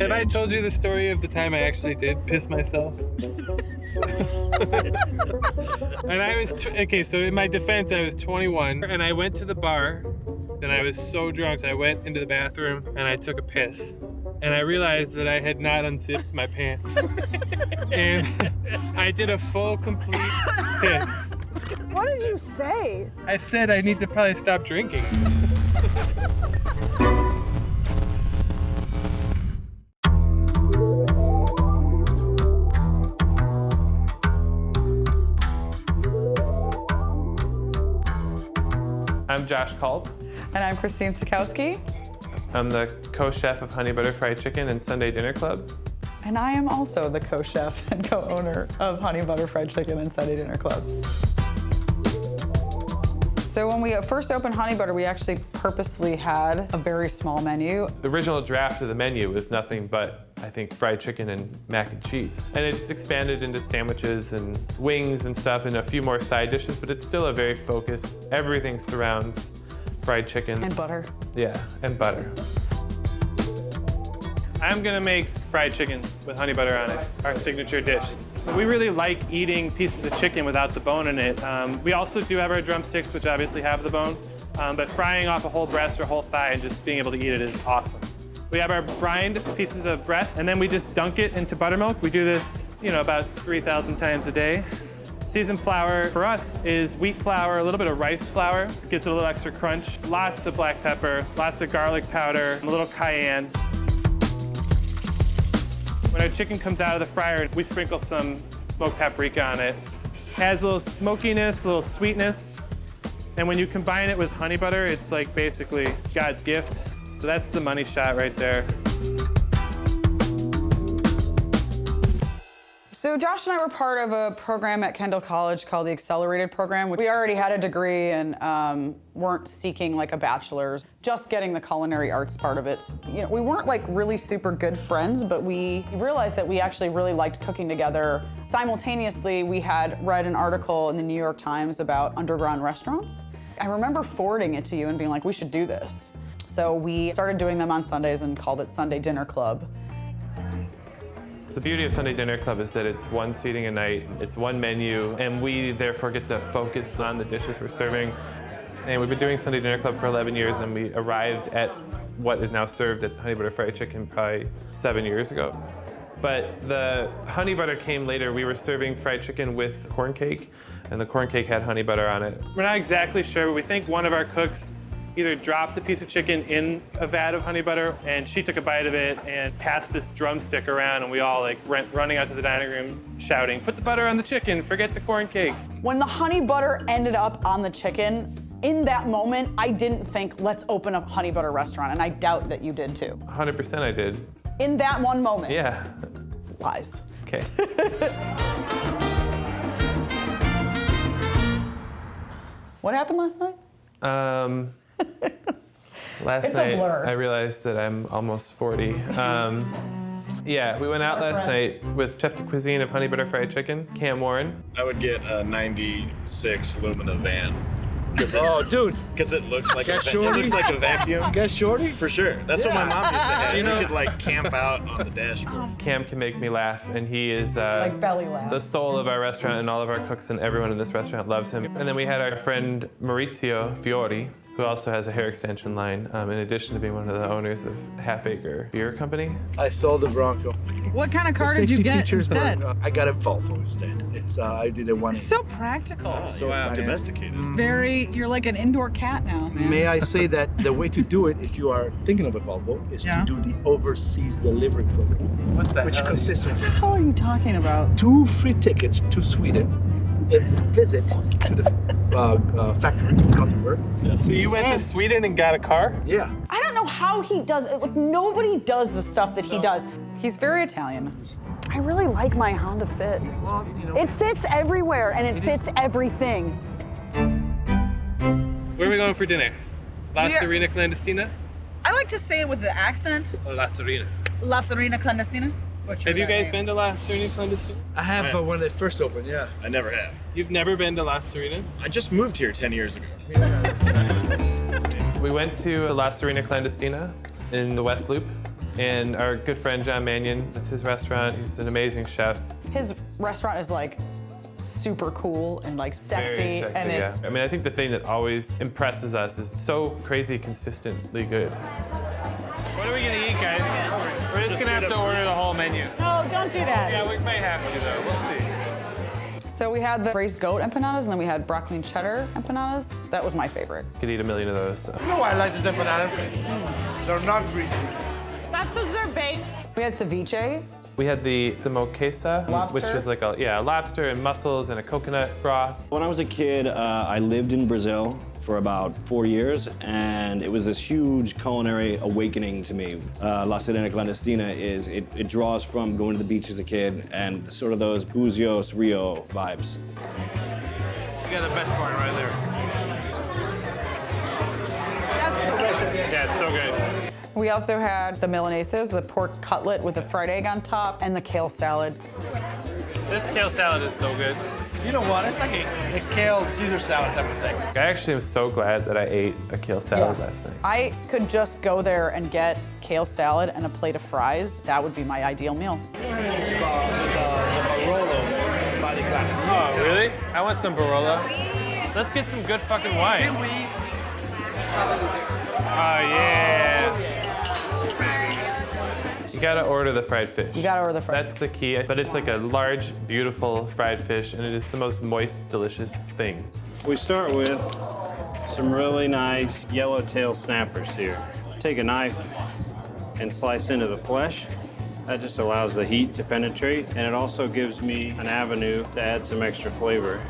Have I told you the story of the time I actually did piss myself? And I was, okay, so in my defense, I was 21, and I went to the bar, and I was so drunk, so I went into the bathroom, and I took a piss. And I realized that I had not unzipped my pants. And I did a full, complete piss. What did you say? I said I need to probably stop drinking. I'm Josh Kulp. And I'm Christine Cikowski. I'm the co-chef of Honey Butter Fried Chicken and Sunday Dinner Club. And I am also the co-chef and co-owner of Honey Butter Fried Chicken and Sunday Dinner Club. So when we first opened Honey Butter, we actually purposely had a very small menu. The original draft of the menu was nothing but, I think, fried chicken and mac and cheese. And it's expanded into sandwiches and wings and stuff and a few more side dishes, but it's still a very focused, everything surrounds fried chicken. And butter. Yeah, and butter. I'm gonna make fried chicken with honey butter on it, our signature dish. We really like eating pieces of chicken without the bone in it. We also do have our drumsticks, which obviously have the bone, but frying off a whole breast or whole thigh and just being able to eat it is awesome. We have our brined pieces of breast, and then we just dunk it into buttermilk. We do this, about 3,000 times a day. Seasoned flour for us is wheat flour, a little bit of rice flour. It gives it a little extra crunch. Lots of black pepper, lots of garlic powder, a little cayenne. When our chicken comes out of the fryer, we sprinkle some smoked paprika on it. It has a little smokiness, a little sweetness. And when you combine it with honey butter, it's like basically God's gift. So that's the money shot right there. So Josh and I were part of a program at Kendall College called the Accelerated Program. We already had a degree and weren't seeking like a bachelor's, just getting the culinary arts part of it. We weren't like really super good friends, but we realized that we actually really liked cooking together. Simultaneously, we had read an article in the New York Times about underground restaurants. I remember forwarding it to you and being like, we should do this. So we started doing them on Sundays and called it Sunday Dinner Club. The beauty of Sunday Dinner Club is that it's one seating a night, it's one menu, and we therefore get to focus on the dishes we're serving. And we've been doing Sunday Dinner Club for 11 years, and we arrived at what is now served at Honey Butter Fried Chicken probably 7 years ago. But the honey butter came later. We were serving fried chicken with corn cake, and the corn cake had honey butter on it. We're not exactly sure, but we think one of our cooks either dropped a piece of chicken in a vat of honey butter, and she took a bite of it and passed this drumstick around, and we all went running out to the dining room shouting, "Put the butter on the chicken, forget the corn cake." When the honey butter ended up on the chicken, in that moment, I didn't think, let's open a honey butter restaurant, and I doubt that you did too. 100% I did. In that one moment? Yeah. Lies. Okay. What happened last night? Last It's a night, blur. I realized that I'm almost 40. Yeah, we went out last night with Chef de Cuisine of Honey Butter Fried Chicken, Cam Warren. I would get a 96 Lumina van. Oh, dude. Because it looks like Got it shorty? looks like a vacuum. You guys shorty? For sure. That's what my mom used to have. You know- You could camp out on the dashboard. Cam can make me laugh, and he is Like belly laugh. the soul of our restaurant, and all of our cooks and everyone in this restaurant loves him. And then we had our friend Maurizio Fiori, who also has a hair extension line, in addition to being one of the owners of Half Acre Beer Company. I sold the Bronco. What kind of The car did you safety get features instead? I got a Volvo instead. It's I did a 1.8. So practical. So wow. I- Domesticated. You're like an indoor cat now, man. May I say that the way to do it, if you are thinking of a Volvo, is Yeah. to do the overseas delivery program, What the which hell? consists of What the hell are you talking about? 2 free tickets to Sweden, a visit to the factory in Gothenburg. So you went to Sweden and got a car? Yeah. I don't know how he does it. Like, nobody does the stuff that he does. He's very Italian. I really like my Honda Fit. Well, It fits everywhere and it fits everything. Where are we going for dinner? We are- Lasserina Clandestina? I like to say it with the accent. Or Lasserina? Lasserina Clandestina. Have you guys been to Lasserina Clandestina? I have when it first opened, yeah. I never have. You've never been to Lasserina? I just moved here 10 years ago. We went to La Sirena Clandestina in the West Loop. And our good friend John Mannion, that's his restaurant. He's an amazing chef. His restaurant is like super cool and like sexy, Very sexy, and yeah. it's I mean, I think the thing that always impresses us is so crazy consistently good. What are we gonna eat, guys? We're just gonna have to order the whole menu. Oh, don't do that. Yeah, we might have to though. We'll see. So we had the braised goat empanadas, and then we had broccoli and cheddar empanadas. That was my favorite. Could eat a million of those. So. You know why I like these empanadas? They're not greasy. That's because they're baked. We had ceviche. We had the moquesa, which Lobster? was like a lobster and mussels and a coconut broth. When I was a kid, I lived in Brazil for about 4 years, and it was this huge culinary awakening to me. La Sirena Clandestina it draws from going to the beach as a kid and sort of those Buzios Rio vibes. You got the best part right there. Yeah, it's so good. We also had the milanesas, the pork cutlet with the fried egg on top, and the kale salad. This kale salad is so good. You know what? It's like a kale Caesar salad type of thing. I actually am so glad that I ate a kale salad last night. I could just go there and get kale salad and a plate of fries. That would be my ideal meal. Oh, really? I want some Barolo. Let's get some good fucking wine. Oh, yeah. You gotta order the fried fish. You gotta order the fried. That's the key, but it's like a large, beautiful fried fish, and it is the most moist, delicious thing. We start with some really nice yellowtail snappers here. Take a knife and slice into the flesh. That just allows the heat to penetrate, and it also gives me an avenue to add some extra flavor.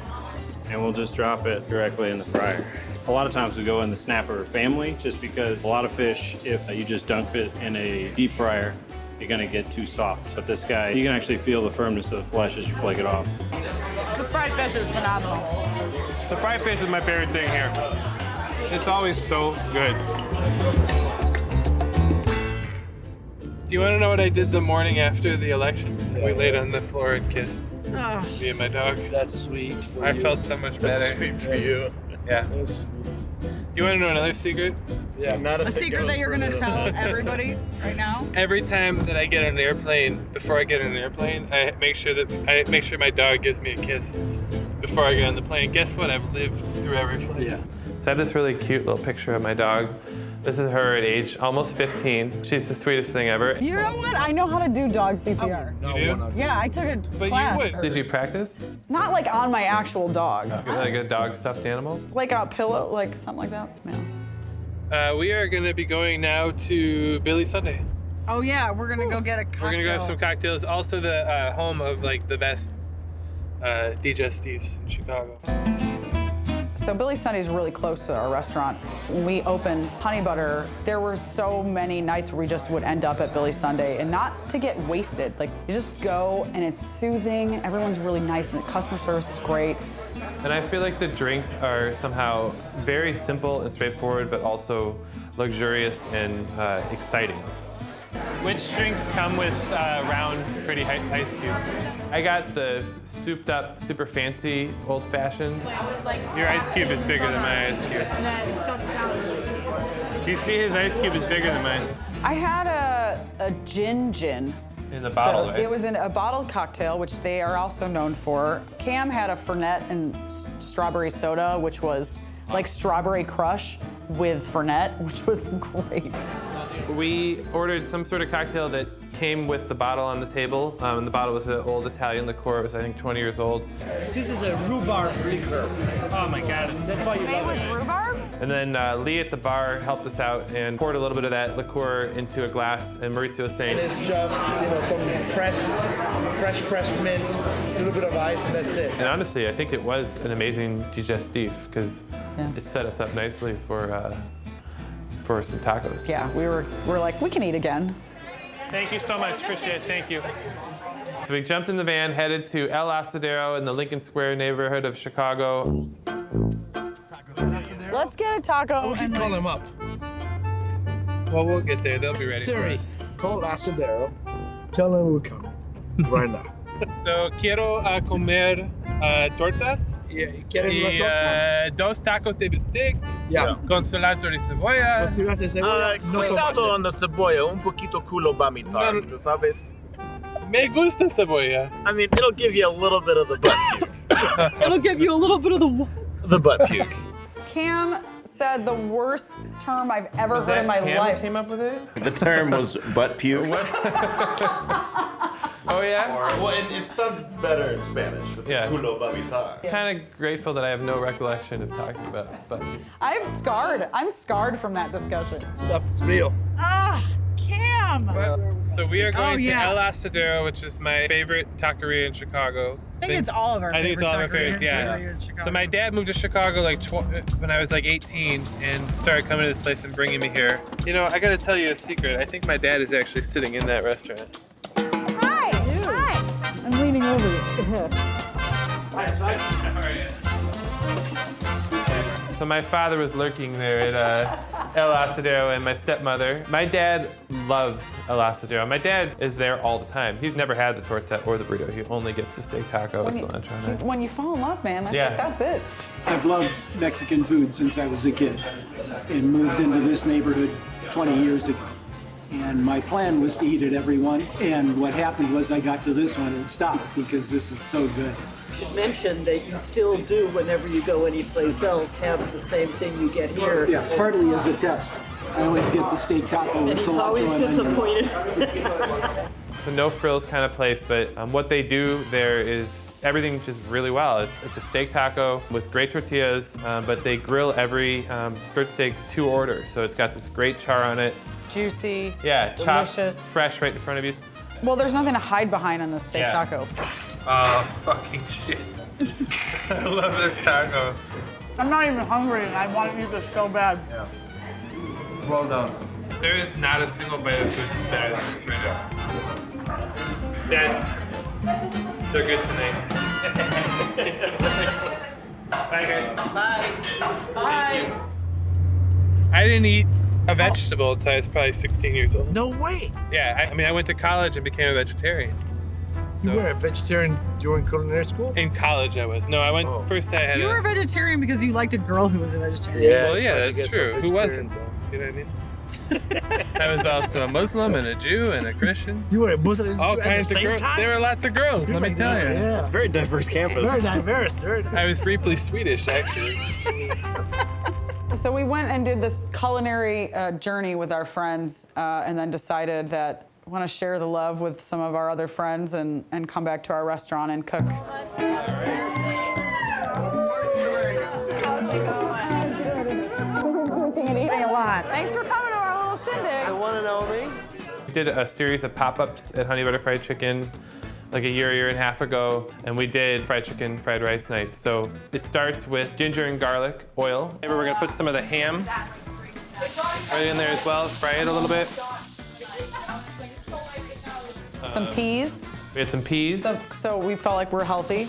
And we'll just drop it directly in the fryer. A lot of times we go in the snapper family just because a lot of fish, if you just dunk it in a deep fryer, you're gonna get too soft. But this guy, you can actually feel the firmness of the flesh as you flake it off. The fried fish is phenomenal. The fried fish is my favorite thing here. It's always so good. Do you want to know what I did the morning after the election? We laid on the floor and kissed. Oh. Me and my dog. That's sweet. I felt so much better. That's sweet for you. Yeah. You want to know another secret? Yeah, Not A secret that you're gonna tell everybody right now? Every time that I get on an airplane, before I get on an airplane, I make sure my dog gives me a kiss before I get on the plane. Guess what? I've lived through every flight. Yeah. So I have this really cute little picture of my dog. This is her at age almost 15. She's the sweetest thing ever. You know what? I know how to do dog CPR. No, You do? we're not. Yeah, I took a But class. you would. Did you practice? Not like on my actual dog. Like a dog stuffed animal? Like a pillow, like something like that. Yeah. We are going to be going now to Billy Sunday. Oh yeah, we're gonna go get a cocktail. We're going to go have some cocktails. Also the home of like the best digestives in Chicago. So Billy Sunday's really close to our restaurant. When we opened Honey Butter, there were so many nights where we just would end up at Billy Sunday, and not to get wasted. Like, you just go and it's soothing, everyone's really nice, and the customer service is great. And I feel like the drinks are somehow very simple and straightforward, but also luxurious and exciting. Which drinks come with round, pretty ice cubes? I got the souped up, super fancy old fashioned. Your ice cube is bigger than my ice cube. You see his ice cube is bigger than mine. I had a gin. In the bottle, So right? it was in a bottled cocktail, which they are also known for. Cam had a Fernet and strawberry soda, which was like strawberry crush with Fernet, which was great. We ordered some sort of cocktail that came with the bottle on the table. And the bottle was an old Italian liqueur. It was, I think, 20 years old. This is a rhubarb liqueur. Oh my God. That's why you Made love with it. rhubarb? And then Lee at the bar helped us out and poured a little bit of that liqueur into a glass. And Maurizio was saying, It's just, some fresh pressed mint, a little bit of ice, and that's it. and honestly, I think it was an amazing digestif because it set us up nicely for some tacos. Yeah, we're like, we can eat again. Thank you so much. Appreciate it. Thank you. So we jumped in the van, headed to El Asadero in the Lincoln Square neighborhood of Chicago. Let's get a taco. We can call him up. Well, we'll get there. They'll be ready. Siri, call Asadero. Tell him we're coming right now. So quiero comer tortas ¿Quieres una torta? Dos tacos de bistec Ya. con cilantro de cebolla. Con cilantro de cebolla, no Cuidado tomate. on the cebolla, un poquito culo va mi tar, No. tú sabes? Me gusta cebolla. I mean, it'll give you a little bit of the butt puke. It'll give you a little bit of the. The butt puke. Cam said the worst term I've ever Was heard that in my Cam life. that came up with it? The term was butt puke. Oh yeah? Well, and it sounds better in Spanish. Yeah. Culo vomitar. Kind of grateful that I have no recollection of talking about it, but I'm scarred. I'm scarred from that discussion. Stuff is real. Ah, Cam. so we are going yeah. to El Asadero, which is my favorite taqueria in Chicago. I think it's all of our I think it's all of our favorite favorites, yeah. taqueria in Chicago. So my dad moved to Chicago like when I was like 18 and started coming to this place and bringing me here. You know, I gotta tell you a secret. I think my dad is actually sitting in that restaurant. Hi. Hi. I'm leaning over you. So my father was lurking there at El Asadero and my stepmother. My dad loves El Asadero. My dad is there all the time. He's never had the torta or the burrito. He only gets the steak taco with cilantro on it. When you fall in love, man, I Yeah. think that's it. I've loved Mexican food since I was a kid and moved into this neighborhood 20 years ago. And my plan was to eat at every one. And what happened was I got to this one and stopped because this is so good. You should mention that you still do, whenever you go anyplace else, have the same thing you get here. Yes, partly as a test. I always get the steak taco And with he's cilantro always and onion. disappointed. It's a no frills kind of place, but what they do there is everything just really well. It's a steak taco with great tortillas, but they grill every skirt steak to order. So it's got this great char on it. Juicy. Yeah, chopped delicious. fresh right in front of you. Well, there's nothing to hide behind on this steak Yeah. taco. Oh, fucking shit. I love this taco. I'm not even hungry and I want to eat this so bad. Well done. There is not a single bite of food better than this right now. Dad, they're good tonight. Bye, guys. Bye. Bye. I didn't eat a vegetable until I was probably 16 years old. No way. Yeah, I mean, I went to college and became a vegetarian. You So- were a vegetarian during culinary school? In college, I was. No, I went first. I had You were a vegetarian because you liked a girl who was a vegetarian. Well, yeah, that's true. Who wasn't, though? You know what I mean? I was also a Muslim and a Jew and a Christian. You were a Muslim All at kinds the of same girls. time? There were lots of girls, let me tell you. Yeah. It's a very diverse campus. Very diverse. I was briefly Swedish, actually. So we went and did this culinary journey with our friends and then decided that we want to share the love with some of our other friends and come back to our restaurant and cook. Eating a lot. Thanks for coming to our little shindig. Want to know me? We did a series of pop-ups at Honey Butter Fried Chicken like a year and a half ago, and we did fried chicken, fried rice nights. So it starts with ginger and garlic oil. Maybe we're gonna put some of the ham right in there as well, fry it a little bit. Some peas. We had some peas. So we felt like we're healthy.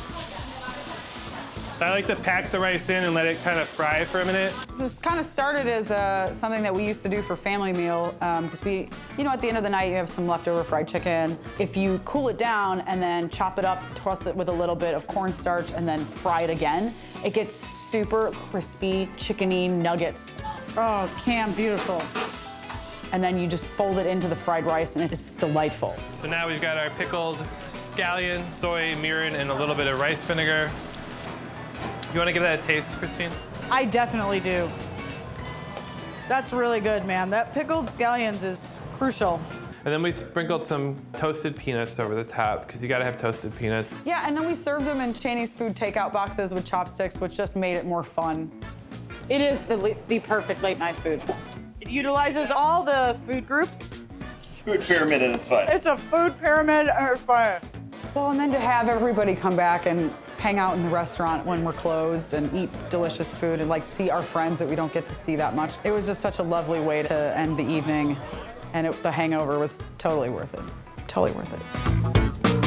I like to pack the rice in and let it kind of fry for a minute. This kind of started as something that we used to do for family meal because we, you know, at the end of the night you have some leftover fried chicken. If you cool it down and then chop it up, toss it with a little bit of cornstarch and then fry it again, it gets super crispy, chickeny nuggets. Oh, Cam, beautiful. And then you just fold it into the fried rice and it's delightful. So now we've got our pickled scallion, soy, mirin, and a little bit of rice vinegar. You want to give that a taste, Christine? I definitely do. That's really good, man. That pickled scallions is crucial. And then we sprinkled some toasted peanuts over the top, because you gotta have toasted peanuts. Yeah, and then we served them in Chinese food takeout boxes with chopsticks, which just made it more fun. It is the perfect late night food. It utilizes all the food groups. Food pyramid at its finest. It's a food pyramid or fire. Well, and then to have everybody come back and hang out in the restaurant when we're closed and eat delicious food and like see our friends that we don't get to see that much. It was just such a lovely way to end the evening, and the hangover was totally worth it. Totally worth it.